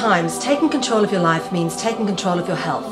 times, taking control of your life means taking control of your health.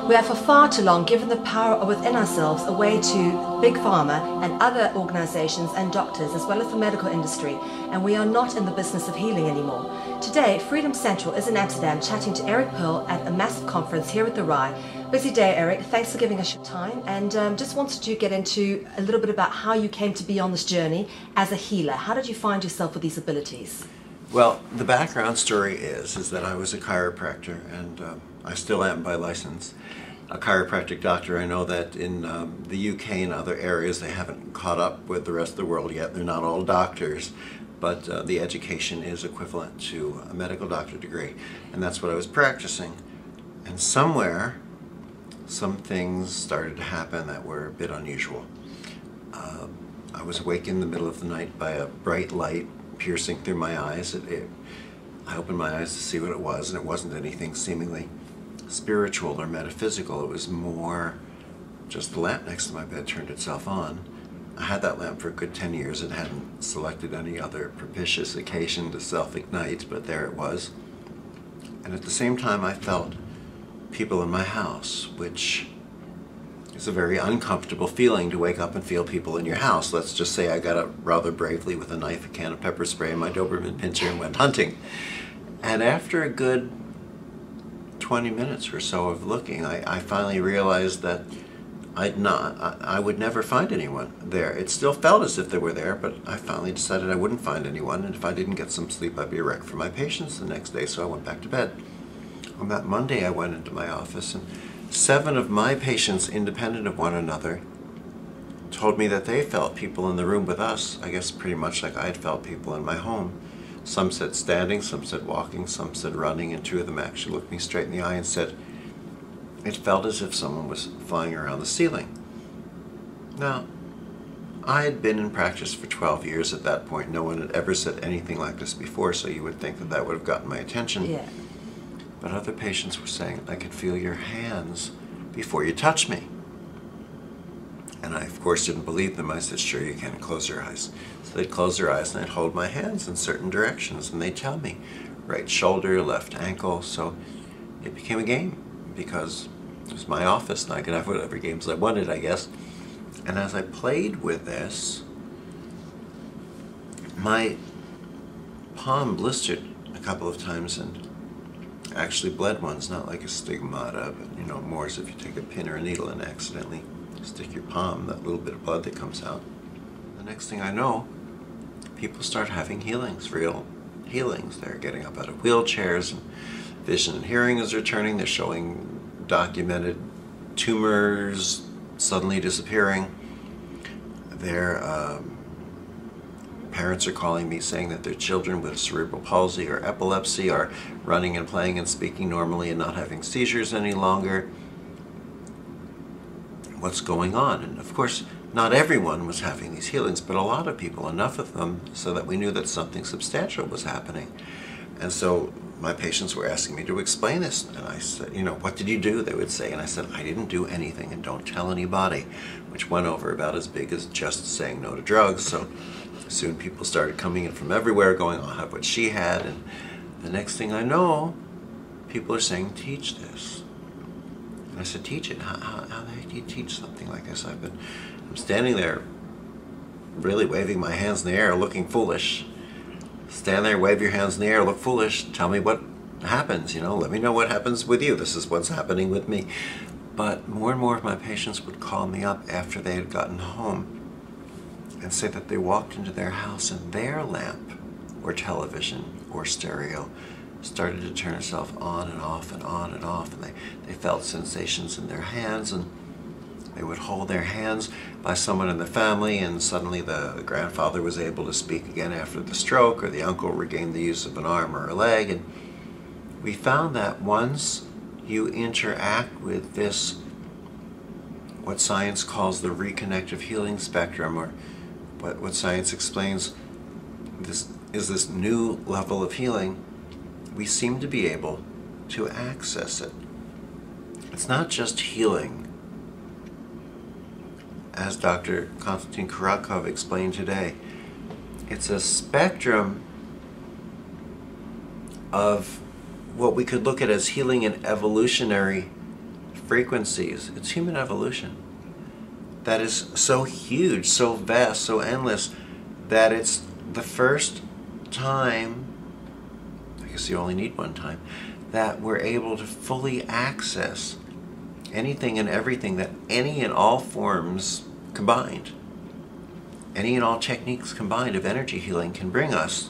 We have for far too long given the power within ourselves away to Big Pharma and other organizations and doctors, as well as the medical industry, and we are not in the business of healing anymore. Today, Freedom Central is in Amsterdam chatting to Eric Pearl at a massive conference here at the Rye. Busy day, Eric. Thanks for giving us your time, and just wanted to get into a little bit about how you came to be on this journey as a healer. How did you find yourself with these abilities? Well, the background story is that I was a chiropractor, and I still am by license. A chiropractic doctor. I know that in the UK and other areas they haven't caught up with the rest of the world yet. They're not all doctors, but the education is equivalent to a medical doctor degree, and that's what I was practicing. And somewhere, some things started to happen that were a bit unusual. I was awake in the middle of the night by a bright light piercing through my eyes. I opened my eyes to see what it was, and it wasn't anything seemingly spiritual or metaphysical. It was more just the lamp next to my bed turned itself on. I had that lamp for a good 10 years and hadn't selected any other propitious occasion to self-ignite, but there it was. And at the same time I felt people in my house, which is a very uncomfortable feeling to wake up and feel people in your house. Let's just say I got up rather bravely with a knife, a can of pepper spray, and my Doberman pinscher and went hunting. And after a good 20 minutes or so of looking, I finally realized that I would never find anyone there. It still felt as if they were there, but I finally decided I wouldn't find anyone, and if I didn't get some sleep, I'd be a wreck for my patients the next day, so I went back to bed. On that Monday, I went into my office, and 7 of my patients, independent of one another, told me that they felt people in the room with us, I guess pretty much like I had felt people in my home. Some said standing, some said walking, some said running, and 2 of them actually looked me straight in the eye and said, it felt as if someone was flying around the ceiling. Now, I had been in practice for 12 years at that point. No one had ever said anything like this before, so you would think that that would have gotten my attention. Yeah. But other patients were saying, I could feel your hands before you touch me. And I, of course, didn't believe them. I said, sure you can, close your eyes. So they'd close their eyes, and I'd hold my hands in certain directions, and they'd tell me, right shoulder, left ankle. So it became a game, because it was my office, and I could have whatever games I wanted, I guess. And as I played with this, my palm blistered a couple of times, and actually bled once, not like a stigmata, but more as if you take a pin or a needle and accidentally stick your palm, that little bit of blood that comes out. The next thing I know, people start having healings, real healings. They're getting up out of wheelchairs, and vision and hearing is returning. They're showing documented tumors suddenly disappearing. Their parents are calling me saying that their children with cerebral palsy or epilepsy are running and playing and speaking normally and not having seizures any longer. What's going on? And of course, not everyone was having these healings, but a lot of people, enough of them so that we knew that something substantial was happening. And so my patients were asking me to explain this, and I said, what did you do? They would say, and I said, I didn't do anything, and don't tell anybody, which went over about as big as just saying no to drugs. So soon people started coming in from everywhere going, I'll have what she had, and the next thing I know, people are saying, teach this. And I said, teach it? How the heck do you teach something like this? I'm standing there really waving my hands in the air, looking foolish. Stand there, wave your hands in the air, look foolish, tell me what happens, let me know what happens with you. This is what's happening with me. But more and more of my patients would call me up after they had gotten home and say that they walked into their house and their lamp or television or stereo started to turn itself on and off and on and off, and they felt sensations in their hands, and they would hold their hands by someone in the family, and suddenly the grandfather was able to speak again after the stroke, or the uncle regained the use of an arm or a leg. And we found that once you interact with this, what science calls the reconnective healing spectrum, or what science explains this is this new level of healing, we seem to be able to access it. It's not just healing, as Dr. Konstantin Kurakov explained today. It's a spectrum of what we could look at as healing in evolutionary frequencies. It's human evolution that is so huge, so vast, so endless, that it's the first time, I guess you only need one time, that we're able to fully access anything and everything that any and all forms combined, any and all techniques combined of energy healing can bring us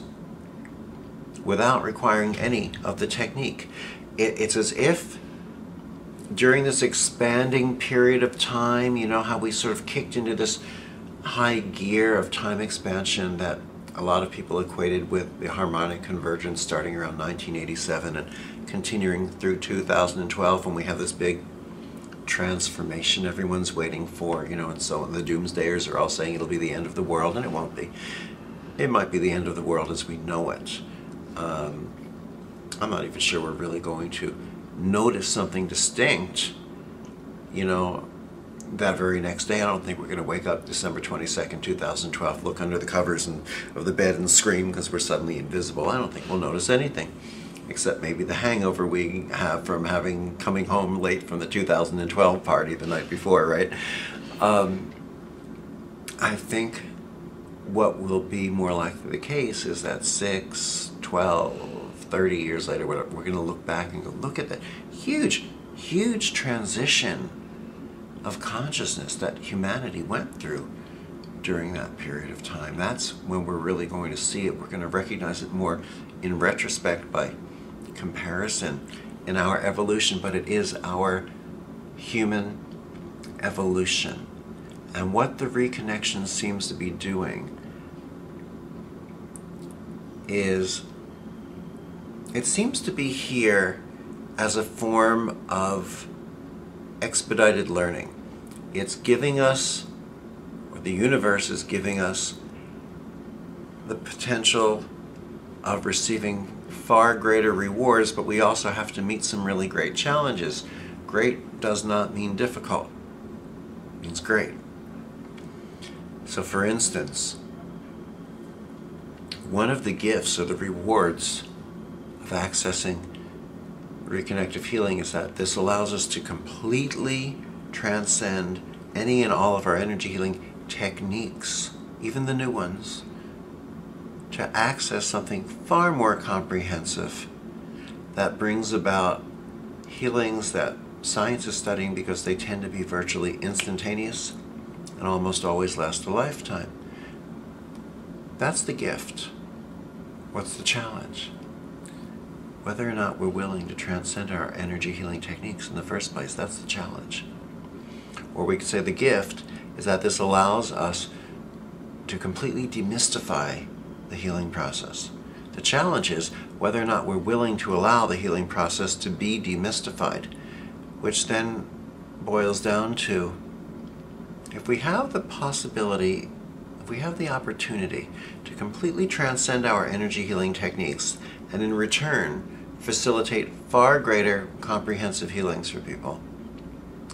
without requiring any of the technique. It's as if during this expanding period of time, you know how we sort of kicked into this high gear of time expansion that a lot of people equated with the harmonic convergence starting around 1987 and continuing through 2012, when we have this big transformation everyone's waiting for, you know, and so the doomsdayers are all saying it'll be the end of the world, and it won't be. It might be the end of the world as we know it. I'm not even sure we're really going to notice something distinct, you know, that very next day. I don't think we're going to wake up December 22nd, 2012, look under the covers of the bed and scream because we're suddenly invisible. I don't think we'll notice anything, except maybe the hangover we have from coming home late from the 2012 party the night before, right? I think what will be more likely the case is that 6, 12, 30 years later, whatever, we're going to look back and go, look at that huge, huge transition of consciousness that humanity went through during that period of time. That's when we're really going to see it. We're going to recognize it more in retrospect by comparison in our evolution, but it is our human evolution. And what the reconnection seems to be doing is, it seems to be here as a form of expedited learning. It's giving us, or the universe is giving us, the potential of receiving far greater rewards, but we also have to meet some really great challenges. Great does not mean difficult. It means great. So for instance, one of the gifts or the rewards of accessing Reconnective Healing is that this allows us to completely transcend any and all of our energy healing techniques, even the new ones, to access something far more comprehensive that brings about healings that science is studying because they tend to be virtually instantaneous and almost always last a lifetime. That's the gift. What's the challenge? Whether or not we're willing to transcend our energy healing techniques in the first place, that's the challenge. Or we could say the gift is that this allows us to completely demystify the healing process. The challenge is whether or not we're willing to allow the healing process to be demystified, which then boils down to, if we have the possibility, if we have the opportunity to completely transcend our energy healing techniques and in return facilitate far greater comprehensive healings for people,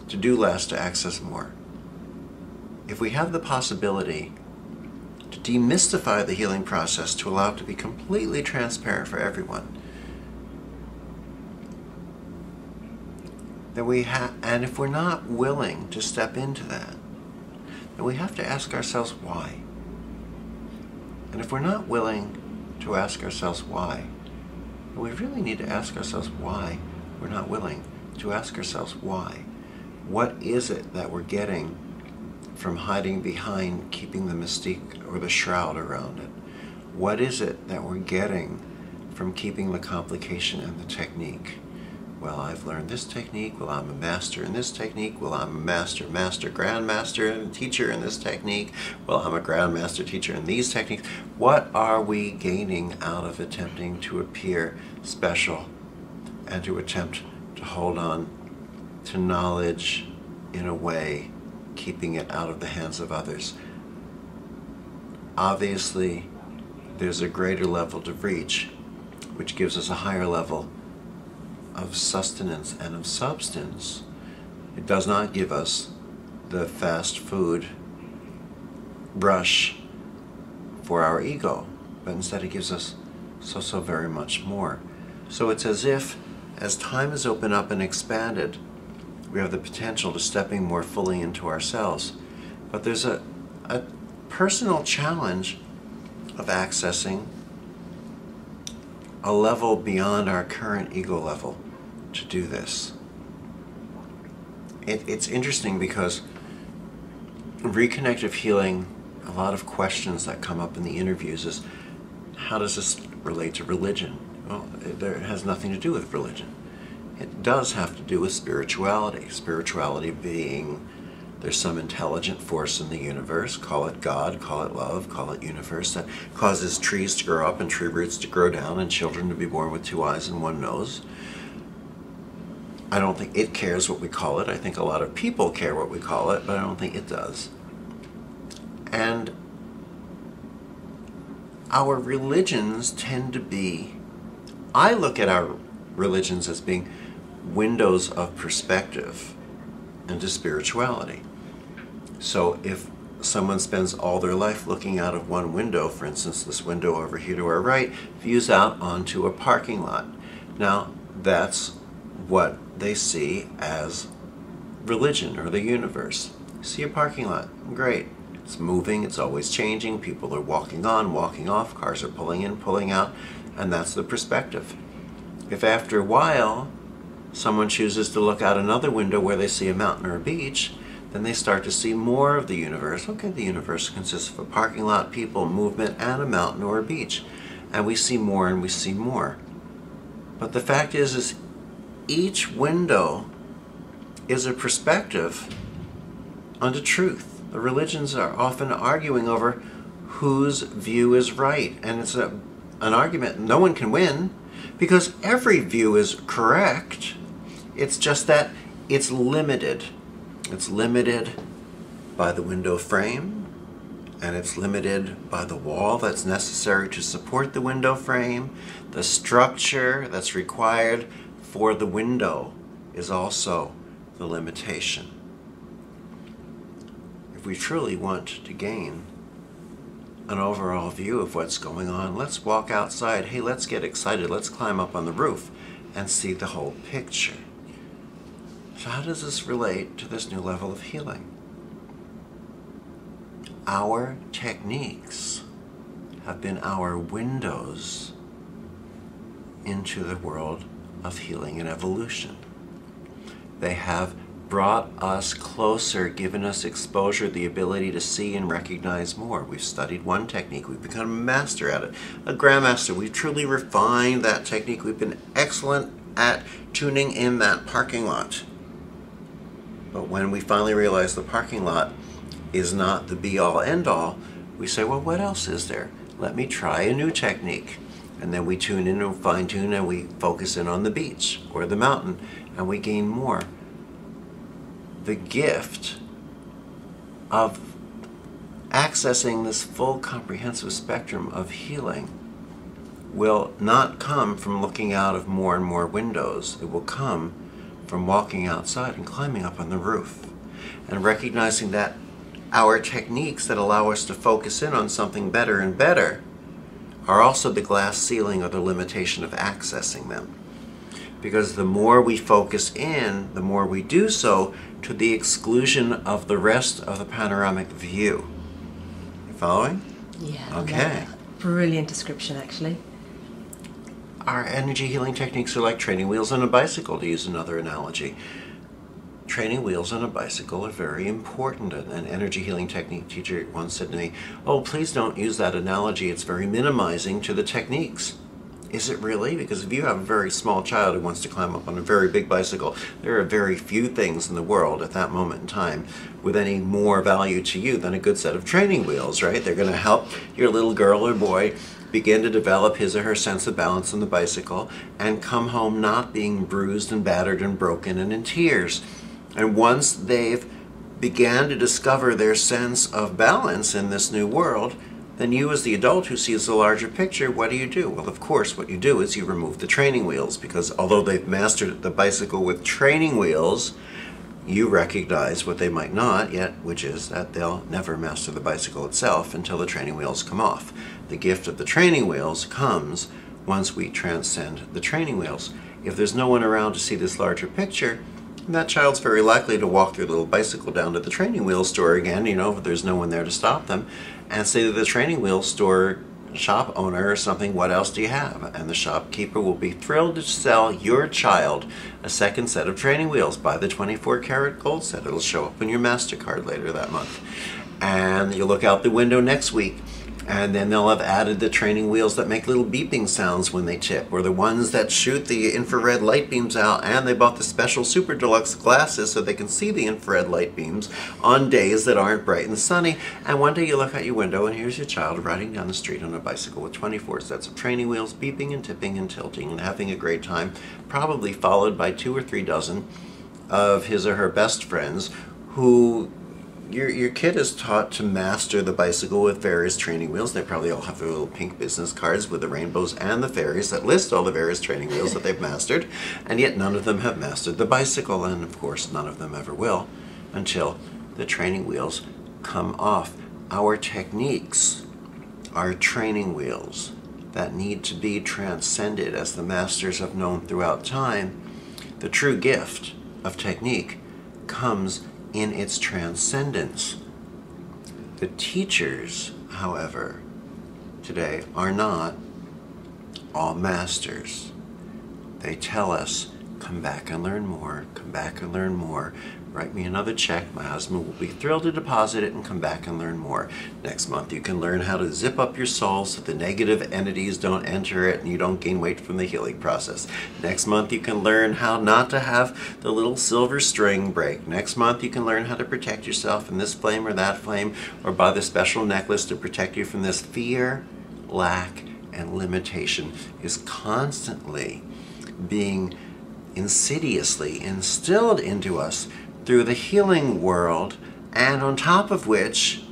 to do less, to access more. If we have the possibility to demystify the healing process to allow it to be completely transparent for everyone, then and if we're not willing to step into that, then we have to ask ourselves why. And if we're not willing to ask ourselves why, then we really need to ask ourselves why we're not willing to ask ourselves why. What is it that we're getting from hiding behind keeping the mystique or the shroud around it? What is it that we're getting from keeping the complication and the technique? Well, I've learned this technique. Well, I'm a master in this technique. Well, I'm a master, grandmaster, and teacher in this technique. Well, I'm a grandmaster teacher in these techniques. What are we gaining out of attempting to appear special and to attempt to hold on to knowledge in a way, keeping it out of the hands of others? Obviously, there's a greater level to reach, which gives us a higher level of sustenance and of substance. It does not give us the fast food rush for our ego, but instead it gives us so very much more. So it's as if as time has opened up and expanded, we have the potential to stepping more fully into ourselves. But there's a personal challenge of accessing a level beyond our current ego level to do this. It's interesting because Reconnective Healing, a lot of questions that come up in the interviews is, how does this relate to religion? Well, it has nothing to do with religion. It does have to do with spirituality. Spirituality being, there's some intelligent force in the universe, call it God, call it love, call it universe, that causes trees to grow up and tree roots to grow down and children to be born with 2 eyes and 1 nose. I don't think it cares what we call it. I think a lot of people care what we call it, but I don't think it does. And our religions tend to be, I look at our religions as being windows of perspective into spirituality. So if someone spends all their life looking out of one window, for instance, this window over here to our right, views out onto a parking lot. Now, that's what they see as religion or the universe. See a parking lot, great. It's moving, it's always changing, people are walking on, walking off, cars are pulling in, pulling out, and that's the perspective. If after a while someone chooses to look out another window where they see a mountain or a beach, then they start to see more of the universe. Okay, the universe consists of a parking lot, people, movement, and a mountain or a beach. And we see more and we see more. But the fact is each window is a perspective onto truth. The religions are often arguing over whose view is right. And it's an argument no one can win because every view is correct. It's just that it's limited. It's limited by the window frame, and it's limited by the wall that's necessary to support the window frame. The structure that's required for the window is also the limitation. If we truly want to gain an overall view of what's going on, let's walk outside. Hey, let's get excited. Let's climb up on the roof and see the whole picture. So how does this relate to this new level of healing? Our techniques have been our windows into the world of healing and evolution. They have brought us closer, given us exposure, the ability to see and recognize more. We've studied one technique, we've become a master at it, a grandmaster. We've truly refined that technique. We've been excellent at tuning in that parking lot. But when we finally realize the parking lot is not the be-all, end-all, we say, well, what else is there? Let me try a new technique. And then we tune in and fine-tune and we focus in on the beach or the mountain and we gain more. The gift of accessing this full comprehensive spectrum of healing will not come from looking out of more and more windows. It will come from walking outside and climbing up on the roof and recognizing that our techniques that allow us to focus in on something better and better are also the glass ceiling or the limitation of accessing them. Because the more we focus in, the more we do so to the exclusion of the rest of the panoramic view. You following? Yeah. Okay. Brilliant description, actually. Our energy healing techniques are like training wheels on a bicycle, to use another analogy. Training wheels on a bicycle are very important. An energy healing technique teacher once said to me, oh, please don't use that analogy. It's very minimizing to the techniques. Is it really? Because if you have a very small child who wants to climb up on a very big bicycle, there are very few things in the world at that moment in time with any more value to you than a good set of training wheels, right? They're going to help your little girl or boy begin to develop his or her sense of balance on the bicycle and come home not being bruised and battered and broken and in tears. And once they've began to discover their sense of balance in this new world, then you as the adult who sees the larger picture, what do? Well, of course, what you do is you remove the training wheels, because although they've mastered the bicycle with training wheels, you recognize what they might not yet, which is that they'll never master the bicycle itself until the training wheels come off. The gift of the training wheels comes once we transcend the training wheels. If there's no one around to see this larger picture, that child's very likely to walk their little bicycle down to the training wheel store again, if there's no one there to stop them, and say to the training wheel store shop owner or something, what else do you have? And the shopkeeper will be thrilled to sell your child a second set of training wheels. Buy the 24-karat gold set. It'll show up on your MasterCard later that month. And you look out the window next week, and then they'll have added the training wheels that make little beeping sounds when they tip, or the ones that shoot the infrared light beams out, and they bought the special super deluxe glasses so they can see the infrared light beams on days that aren't bright and sunny. And one day you look out your window and here's your child riding down the street on a bicycle with 24 sets of training wheels, beeping and tipping and tilting and having a great time, probably followed by 2 or 3 dozen of his or her best friends who your kid is taught to master the bicycle with various training wheels. They probably all have their little pink business cards with the rainbows and the fairies that list all the various training wheels that they've mastered, and yet none of them have mastered the bicycle, and of course none of them ever will until the training wheels come off. Our techniques are training wheels that need to be transcended as the masters have known throughout time. The true gift of technique comes in its transcendence. The teachers, however, today are not all masters. They tell us, come back and learn more, come back and learn more. Write me another check. My husband will be thrilled to deposit it and come back and learn more. Next month you can learn how to zip up your soul so the negative entities don't enter it and you don't gain weight from the healing process. Next month you can learn how not to have the little silver string break. Next month you can learn how to protect yourself in this flame or that flame, or buy the special necklace to protect you from this. Fear, lack, and limitation is constantly being insidiously instilled into us through the healing world, and on top of which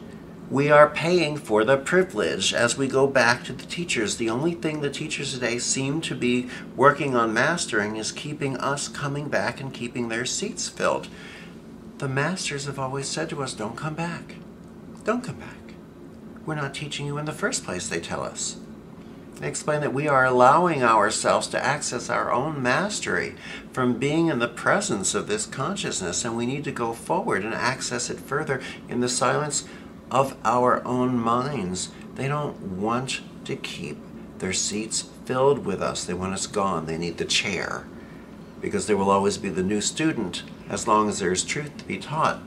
we are paying for the privilege as we go back to the teachers. The only thing the teachers today seem to be working on mastering is keeping us coming back and keeping their seats filled. The masters have always said to us, don't come back. Don't come back. We're not teaching you in the first place, they tell us. They explain that we are allowing ourselves to access our own mastery from being in the presence of this consciousness, and we need to go forward and access it further in the silence of our own minds. They don't want to keep their seats filled with us. They want us gone. They need the chair, because there will always be the new student as long as there is truth to be taught.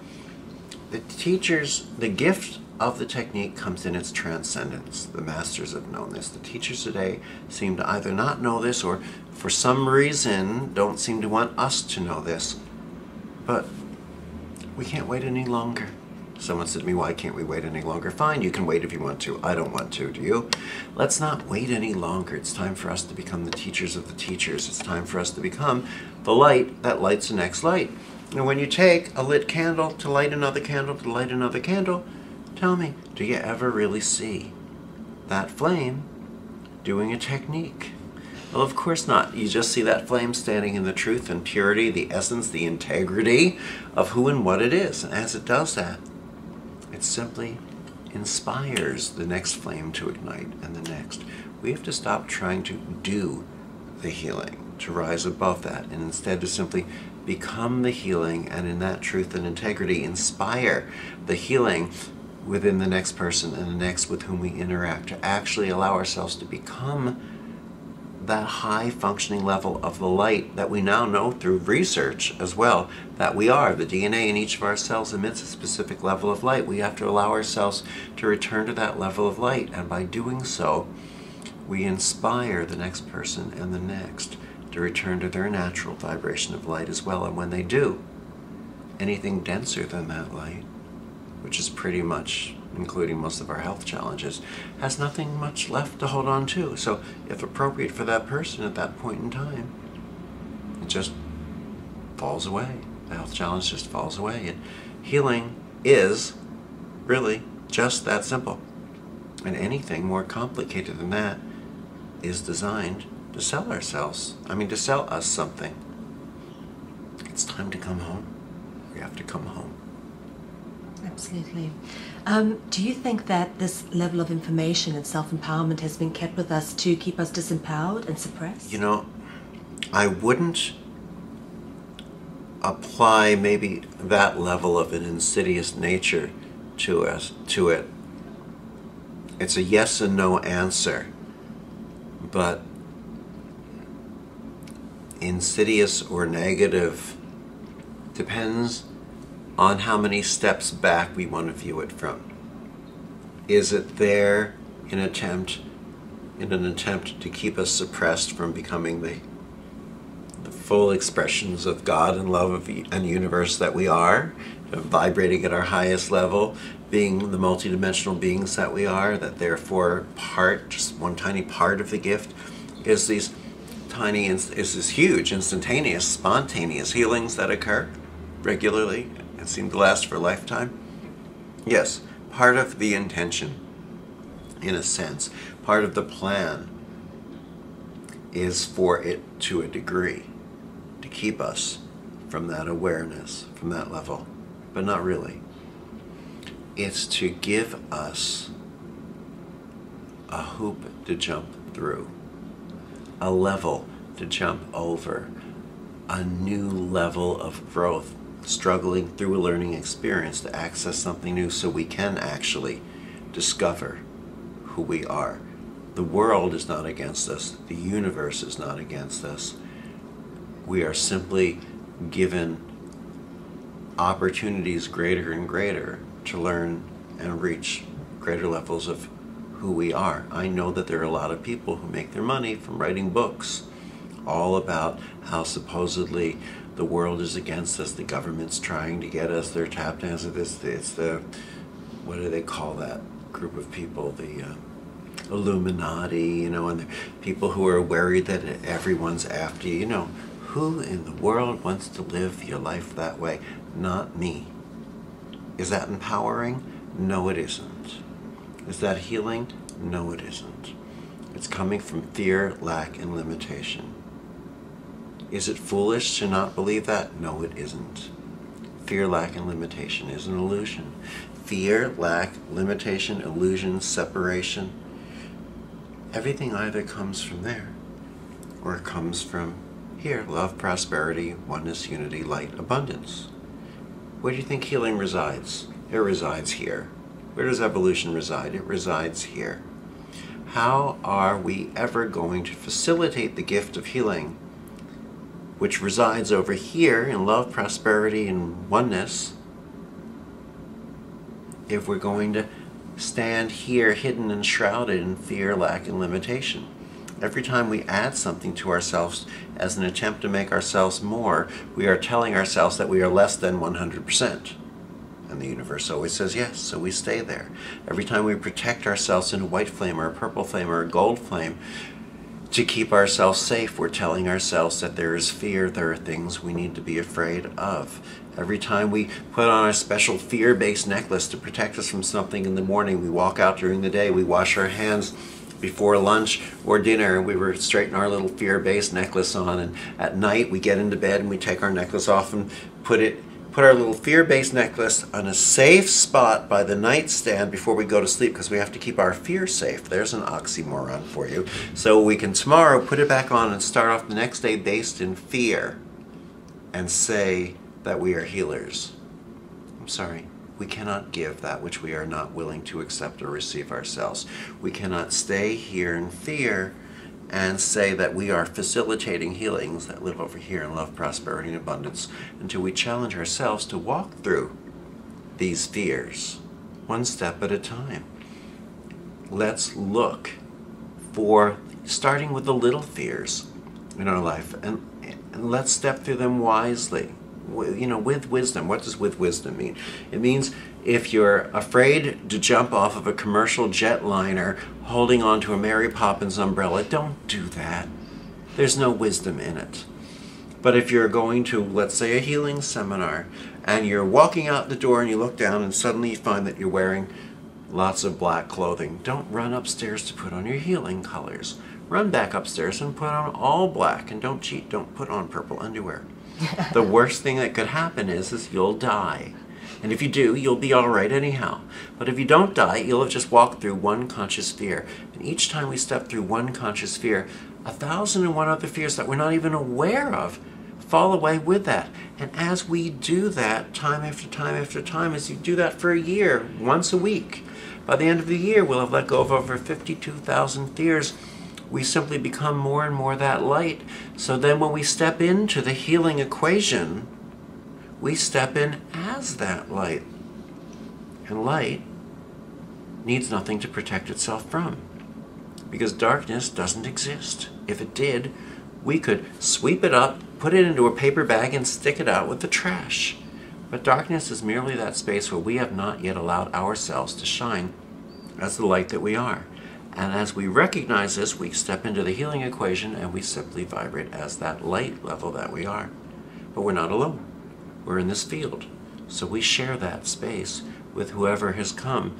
The teachers, the gift of the technique comes in its transcendence. The masters have known this. The teachers today seem to either not know this or for some reason don't seem to want us to know this. But we can't wait any longer. Someone said to me, why can't we wait any longer? Fine, you can wait if you want to. I don't want to, do you? Let's not wait any longer. It's time for us to become the teachers of the teachers. It's time for us to become the light that lights the next light. And when you take a lit candle to light another candle to light another candle, tell me, do you ever really see that flame doing a technique? Well, of course not. You just see that flame standing in the truth and purity, the essence, the integrity of who and what it is. And as it does that, it simply inspires the next flame to ignite and the next. We have to stop trying to do the healing, to rise above that, and instead to simply become the healing, and in that truth and integrity inspire the healing within the next person and the next with whom we interact, to actually allow ourselves to become that high functioning level of the light that we now know through research as well that we are. The DNA in each of our cells emits a specific level of light. We have to allow ourselves to return to that level of light, and by doing so we inspire the next person and the next to return to their natural vibration of light as well. And when they do, anything denser than that light, which is pretty much, including most of our health challenges, has nothing much left to hold on to. So if appropriate for that person at that point in time, it just falls away. The health challenge just falls away. And healing is really just that simple. And anything more complicated than that is designed to sell ourselves. To sell us something. It's time to come home. We have to come home. Absolutely. Do you think that this level of information and self-empowerment has been kept with us to keep us disempowered and suppressed? I wouldn't apply maybe that level of an insidious nature to it. It's a yes and no answer, but insidious or negative depends on how many steps back we want to view it from. Is it there in an attempt to keep us suppressed from becoming the full expressions of God and love and universe that we are, vibrating at our highest level, being the multidimensional beings that we are, that therefore just one tiny part of the gift is this huge, instantaneous, spontaneous healings that occur regularly and seem to last for a lifetime? Yes, part of the intention, in a sense, part of the plan is for it to a degree to keep us from that awareness, from that level, but not really. It's to give us a hoop to jump through, a level to jump over, a new level of growth, struggling through a learning experience to access something new so we can actually discover who we are. The world is not against us. The universe is not against us. We are simply given opportunities greater and greater to learn and reach greater levels of who we are. I know that there are a lot of people who make their money from writing books all about how supposedly the world is against us, the government's trying to get us, they're tap dancing. It's the, what do they call that group of people? The Illuminati, and the people who are worried that everyone's after you. Who in the world wants to live your life that way? Not me. Is that empowering? No, it isn't. Is that healing? No, it isn't. It's coming from fear, lack, and limitation. Is it foolish to not believe that? No, it isn't. Fear, lack, and limitation is an illusion. Fear, lack, limitation, illusion, separation, everything either comes from there or it comes from here. Love, prosperity, oneness, unity, light, abundance. Where do you think healing resides? It resides here. Where does evolution reside? It resides here. How are we ever going to facilitate the gift of healing, which resides over here in love, prosperity, and oneness, if we're going to stand here hidden and shrouded in fear, lack, and limitation? Every time we add something to ourselves as an attempt to make ourselves more, we are telling ourselves that we are less than 100%. And the universe always says yes, so we stay there. Every time we protect ourselves in a white flame or a purple flame or a gold flame to keep ourselves safe, we're telling ourselves that there is fear, there are things we need to be afraid of. Every time we put on a special fear-based necklace to protect us from something in the morning, we walk out during the day, we wash our hands before lunch or dinner, and we straighten our little fear-based necklace on, and at night we get into bed and we take our necklace off and put our little fear-based necklace on a safe spot by the nightstand before we go to sleep, because we have to keep our fear safe. There's an oxymoron for you. So we can tomorrow put it back on and start off the next day based in fear and say that we are healers. I'm sorry. We cannot give that which we are not willing to accept or receive ourselves. We cannot stay here in fear and say that we are facilitating healings that live over here in love, prosperity, and abundance until we challenge ourselves to walk through these fears one step at a time. Let's look for, starting with the little fears in our life, and let's step through them wisely. With wisdom. What does with wisdom mean? It means if you're afraid to jump off of a commercial jetliner holding onto a Mary Poppins umbrella, don't do that. There's no wisdom in it. But if you're going to, let's say, a healing seminar, and you're walking out the door and you look down and suddenly you find that you're wearing lots of black clothing, don't run upstairs to put on your healing colors. Run back upstairs and put on all black, and don't cheat. Don't put on purple underwear. The worst thing that could happen is you'll die. And if you do, you'll be all right anyhow. But if you don't die, you'll have just walked through one conscious fear. And each time we step through one conscious fear, 1,001 other fears that we're not even aware of fall away with that. And as we do that time after time after time, as you do that for a year, once a week, by the end of the year, we'll have let go of over 52,000 fears. We simply become more and more that light. So then when we step into the healing equation, we step in as that light. And light needs nothing to protect itself from, because darkness doesn't exist. If it did, we could sweep it up, put it into a paper bag, and stick it out with the trash. But darkness is merely that space where we have not yet allowed ourselves to shine as the light that we are. And as we recognize this, we step into the healing equation and we simply vibrate as that light level that we are. But we're not alone. We're in this field. So we share that space with whoever has come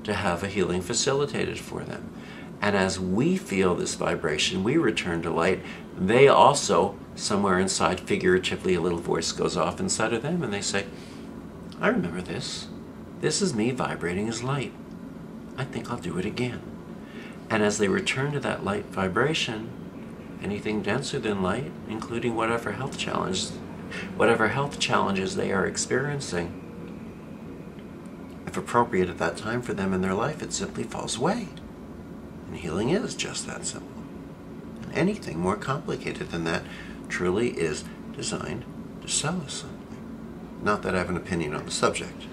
to have a healing facilitated for them. And as we feel this vibration, we return to light. They also, somewhere inside, figuratively, a little voice goes off inside of them and they say, I remember this. This is me vibrating as light. I think I'll do it again. And as they return to that light vibration, anything denser than light, including whatever health challenges they are experiencing, if appropriate at that time for them in their life, it simply falls away. And healing is just that simple. And anything more complicated than that truly is designed to sell us something. Not that I have an opinion on the subject.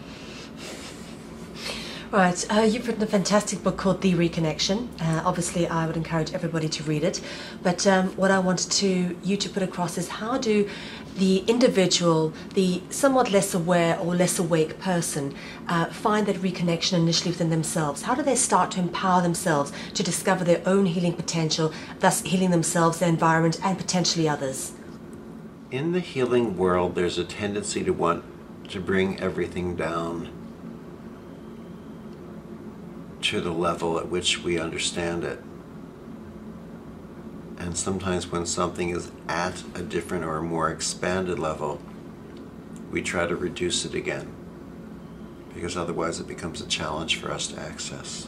Right, you've written a fantastic book called The Reconnection. Obviously, I would encourage everybody to read it. But what I wanted you to put across is, how do the individual, the somewhat less aware or less awake person, find that reconnection initially within themselves? How do they start to empower themselves to discover their own healing potential, thus healing themselves, their environment, and potentially others? In the healing world, there's a tendency to want to bring everything down to the level at which we understand it. And sometimes when something is at a different or a more expanded level, we try to reduce it again, because otherwise it becomes a challenge for us to access.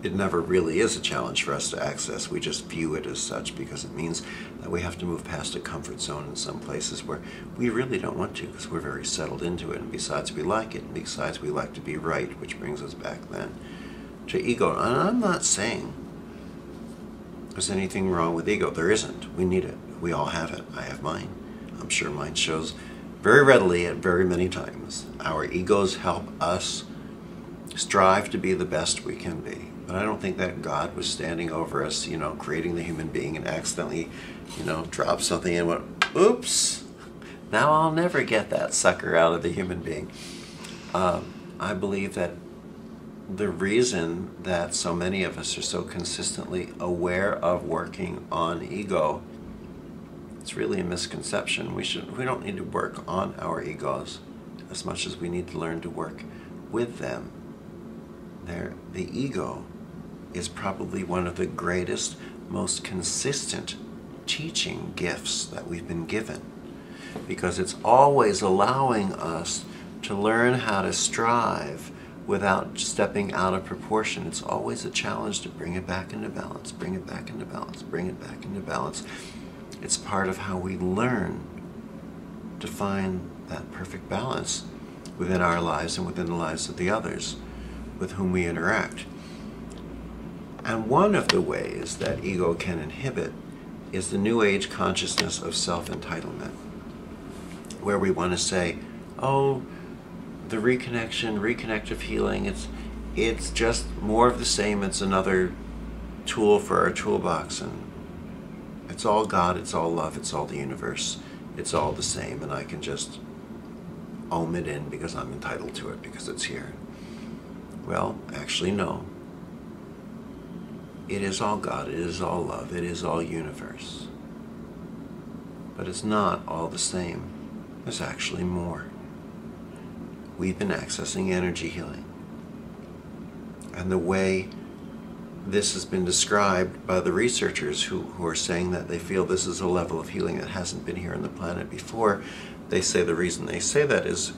It never really is a challenge for us to access. We just view it as such because it means that we have to move past a comfort zone in some places where we really don't want to, because we're very settled into it, and besides we like it, and besides we like to be right, which brings us back then to ego. And I'm not saying there's anything wrong with ego. There isn't. We need it. We all have it. I have mine. I'm sure mine shows very readily at very many times. Our egos help us strive to be the best we can be. But I don't think that God was standing over us, creating the human being and accidentally, dropped something and went, oops, now I'll never get that sucker out of the human being. I believe that the reason that so many of us are so consistently aware of working on ego, it's really a misconception. We don't need to work on our egos as much as we need to learn to work with them. The ego is probably one of the greatest, most consistent teaching gifts that we've been given, because it's always allowing us to learn how to strive without stepping out of proportion. It's always a challenge to bring it back into balance, bring it back into balance, bring it back into balance. It's part of how we learn to find that perfect balance within our lives and within the lives of the others with whom we interact. And one of the ways that ego can inhibit is the New Age consciousness of self-entitlement, where we want to say, oh, the reconnection, reconnective healing, it's just more of the same. It's another tool for our toolbox, and it's all God, it's all love, it's all the universe, it's all the same, and I can just ohm it in because I'm entitled to it, because it's here. Well, actually, no. It is all God, it is all love, it is all universe. But it's not all the same. There's actually more. We've been accessing energy healing. And the way this has been described by the researchers who are saying that they feel this is a level of healing that hasn't been here on the planet before, they say the reason they say that is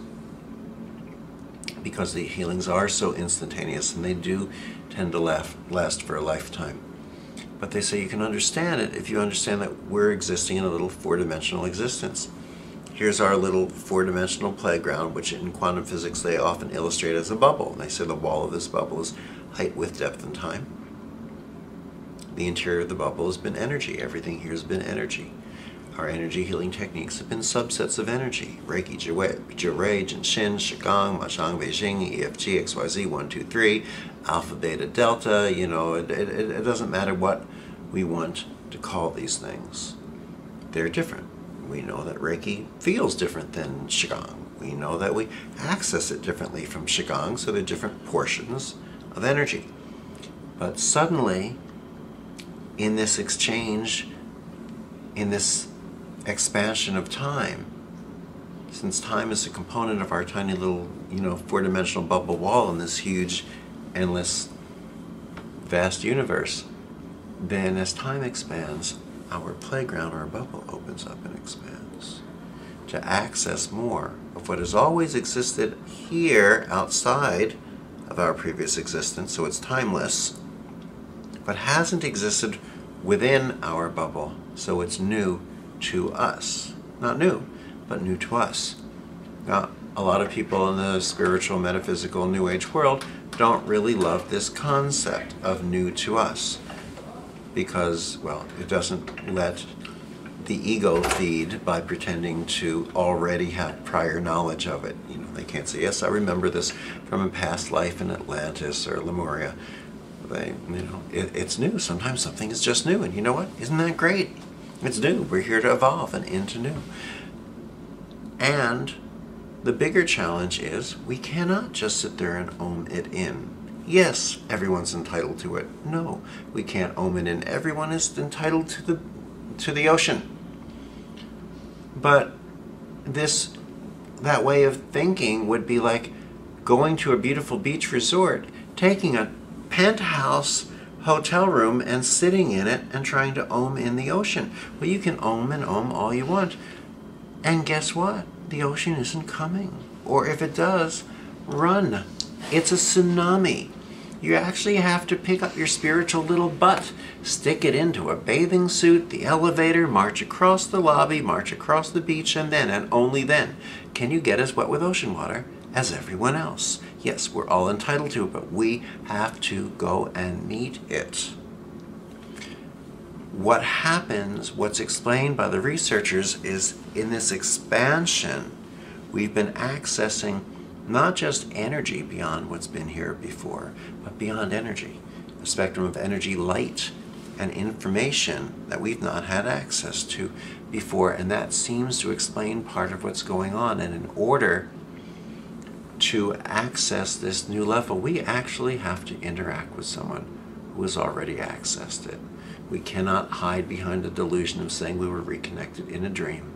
because the healings are so instantaneous, and they do tend to last for a lifetime. But they say you can understand it if you understand that we're existing in a little four-dimensional existence. Here's our little four-dimensional playground, which in quantum physics they often illustrate as a bubble. And they say the wall of this bubble is height, width, depth, and time. The interior of the bubble has been energy. Everything here has been energy. Our energy healing techniques have been subsets of energy. Reiki, Jirei, Jinshin, Qigong, Mashang, Beijing, EFG, XYZ, 1, 2, 3, Alpha, Beta, Delta. You know, it doesn't matter what we want to call these things. They're different. We know that Reiki feels different than Qigong. We know that we access it differently from Qigong, so they're different portions of energy. But suddenly, in this exchange, in this expansion of time, since time is a component of our tiny little, four-dimensional bubble wall in this huge, endless, vast universe, then as time expands, our playground, our bubble, opens up and expands to access more of what has always existed here outside of our previous existence, so it's timeless, but hasn't existed within our bubble, so it's new to us. Not new, but new to us. Now, a lot of people in the spiritual, metaphysical, New Age world don't really love this concept of new to us because, well, it doesn't let the ego feed by pretending to already have prior knowledge of it. They can't say, yes, I remember this from a past life in Atlantis or Lemuria. It's new. Sometimes something is just new, and you know what? Isn't that great? It's new. We're here to evolve and into new. And the bigger challenge is we cannot just sit there and ohm it in. Yes, everyone's entitled to it. No, we can't ohm it in. Everyone is entitled to the ocean. But that way of thinking would be like going to a beautiful beach resort, taking a penthouse hotel room and sitting in it and trying to ohm in the ocean. Well, you can ohm and ohm all you want. And guess what? The ocean isn't coming. Or if it does, run. It's a tsunami. You actually have to pick up your spiritual little butt, stick it into a bathing suit, the elevator, march across the lobby, march across the beach, and then, and only then, can you get as wet with ocean water as everyone else. Yes, we're all entitled to it, but we have to go and meet it. What happens, what's explained by the researchers, is in this expansion, we've been accessing not just energy beyond what's been here before, but beyond energy, a spectrum of energy, light, and information that we've not had access to before, and that seems to explain part of what's going on. And in order to access this new level, we actually have to interact with someone who has already accessed it. We cannot hide behind the delusion of saying we were reconnected in a dream,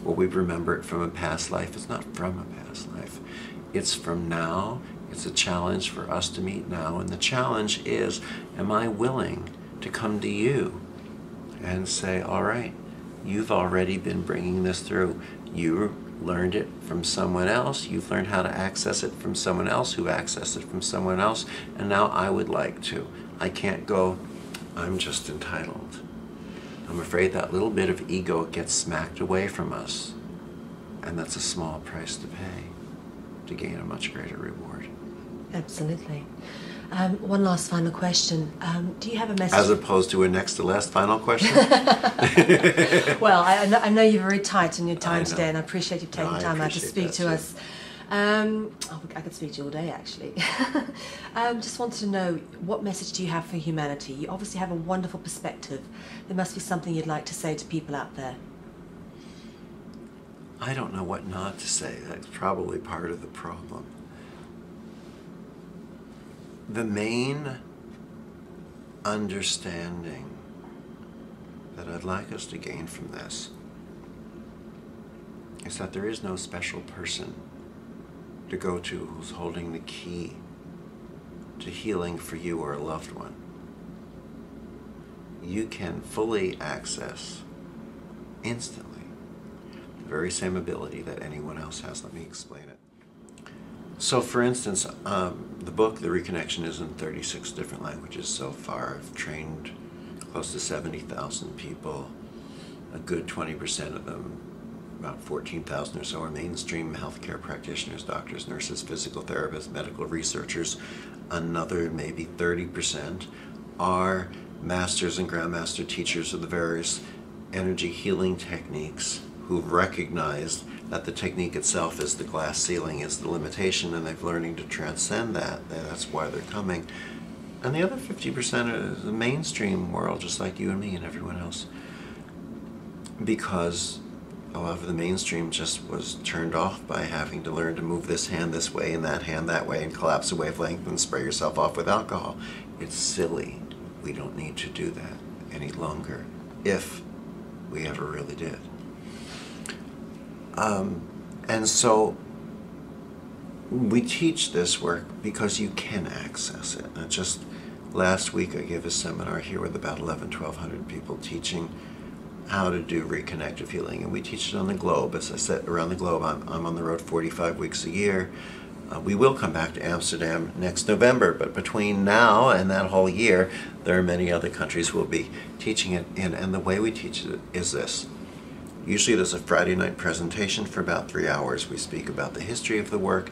or we remember it from a past life. It's not from a past life. It's from now. It's a challenge for us to meet now. And the challenge is, am I willing to come to you and say, all right, you've already been bringing this through. You learned it from someone else. You've learned how to access it from someone else who accessed it from someone else. And now I would like to. I can't go, I'm just entitled. I'm afraid that little bit of ego gets smacked away from us. And that's a small price to pay to gain a much greater reward. Absolutely. One last final question. Do you have a message? As opposed to a next to last final question? Well, I know you're very tight on your time today, and I appreciate you taking time out to speak to us. I could speak to you all day, actually. Just wanted to know, what message do you have for humanity? You obviously have a wonderful perspective. There must be something you'd like to say to people out there. I don't know what not to say. That's probably part of the problem. The main understanding that I'd like us to gain from this is that there is no special person to go to who's holding the key to healing for you or a loved one. You can fully access instantly the very same ability that anyone else has. Let me explain it. So for instance, the book, The Reconnection, is in 36 different languages so far. I've trained close to 70,000 people. A good 20% of them, about 14,000 or so, are mainstream healthcare practitioners, doctors, nurses, physical therapists, medical researchers. Another maybe 30% are masters and grandmaster teachers of the various energy healing techniques who've recognized that the technique itself is the glass ceiling, is the limitation, and they're learning to transcend that. That's why they're coming. And the other 50% is the mainstream world, just like you and me and everyone else. Because a lot of the mainstream just was turned off by having to learn to move this hand this way and that hand that way and collapse a wavelength and spray yourself off with alcohol. It's silly. We don't need to do that any longer, if we ever really did. And so we teach this work because you can access it. And just last week I gave a seminar here with about 1,100 people teaching how to do reconnective healing, and we teach it on the globe. As I said, around the globe. I'm on the road 45 weeks a year. We will come back to Amsterdam next November, but between now and that whole year, there are many other countries who will be teaching it in, and the way we teach it is this. Usually there's a Friday night presentation for about 3 hours. We speak about the history of the work,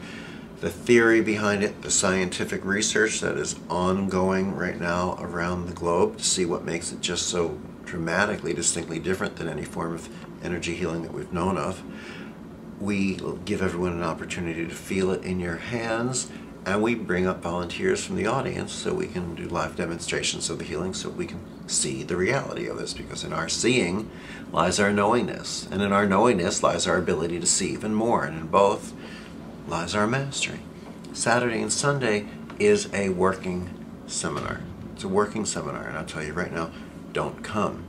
the theory behind it, the scientific research that is ongoing right now around the globe to see what makes it just so dramatically, distinctly different than any form of energy healing that we've known of. We give everyone an opportunity to feel it in your hands, and we bring up volunteers from the audience so we can do live demonstrations of the healing so we can see the reality of this, because in our seeing lies our knowingness, and in our knowingness lies our ability to see even more, and in both lies our mastery. Saturday and Sunday is a working seminar. It's a working seminar, and I'll tell you right now, don't come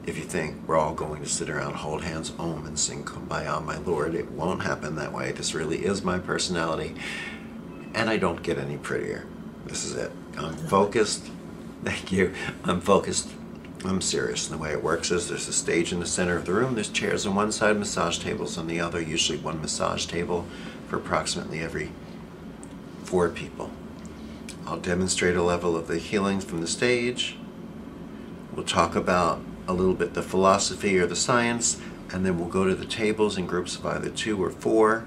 if you think we're all going to sit around, hold hands, om, and sing Kumbaya, my Lord. It won't happen that way. This really is my personality, and I don't get any prettier. This is it. I'm focused. Thank you. I'm focused. I'm serious. And the way it works is there's a stage in the center of the room. There's chairs on one side, massage tables on the other, usually one massage table for approximately every 4 people. I'll demonstrate a level of the healing from the stage. We'll talk about a little bit the philosophy or the science, and then we'll go to the tables in groups of either 2 or 4.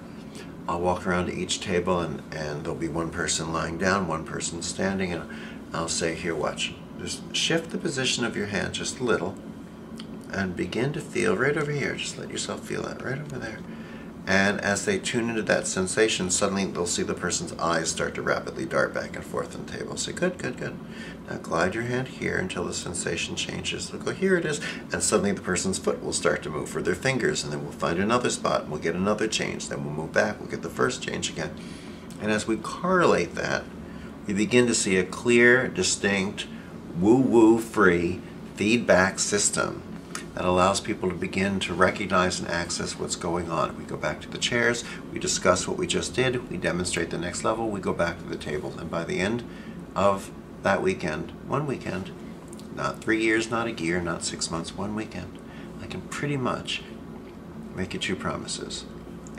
I'll walk around to each table, and there'll be one person lying down, one person standing, and I'll say, here, watch. Just shift the position of your hand just a little, and begin to feel right over here. Just let yourself feel that right over there. And as they tune into that sensation, suddenly they'll see the person's eyes start to rapidly dart back and forth on the table. Say, good, good, good. Now glide your hand here until the sensation changes. They'll go, here it is. And suddenly the person's foot will start to move for their fingers, and then we'll find another spot, and we'll get another change. Then we'll move back, we'll get the first change again. And as we correlate that, we begin to see a clear, distinct, woo-woo free feedback system that allows people to begin to recognize and access what's going on. We go back to the chairs, we discuss what we just did, we demonstrate the next level, we go back to the tables, and by the end of that weekend, one weekend, not 3 years, not a year, not 6 months, one weekend, I can pretty much make you 2 promises.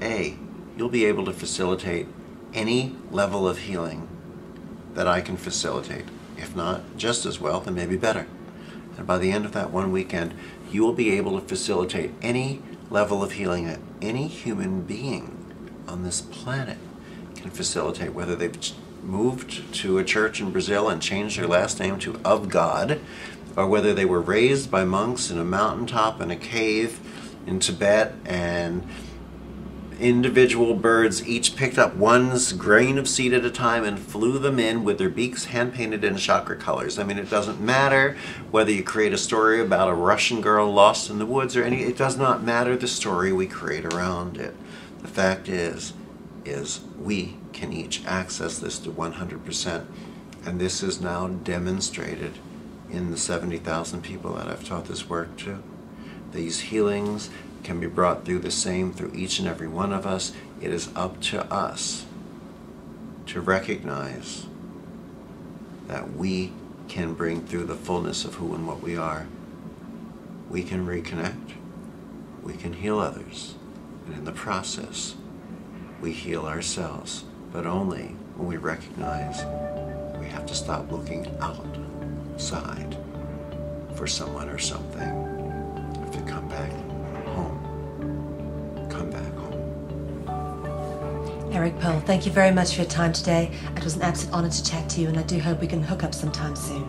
A, you'll be able to facilitate any level of healing that I can facilitate. If not just as well, then maybe better. And by the end of that one weekend, you will be able to facilitate any level of healing that any human being on this planet can facilitate, whether they've moved to a church in Brazil and changed their last name to Of God, or whether they were raised by monks in a mountaintop in a cave in Tibet, and individual birds each picked up one grain of seed at a time and flew them in with their beaks hand-painted in chakra colors. I mean, it doesn't matter whether you create a story about a Russian girl lost in the woods or it does not matter the story we create around it. The fact is we can each access this to 100%, and this is now demonstrated in the 70,000 people that I've taught this work to. These healings can be brought through the same through each and every one of us. It is up to us to recognize that we can bring through the fullness of who and what we are. We can reconnect. We can heal others. And in the process, we heal ourselves, but only when we recognize we have to stop looking outside for someone or something, you have to come back home. Come back home. Eric Pearl, thank you very much for your time today. It was an absolute honor to chat to you, and I do hope we can hook up sometime soon.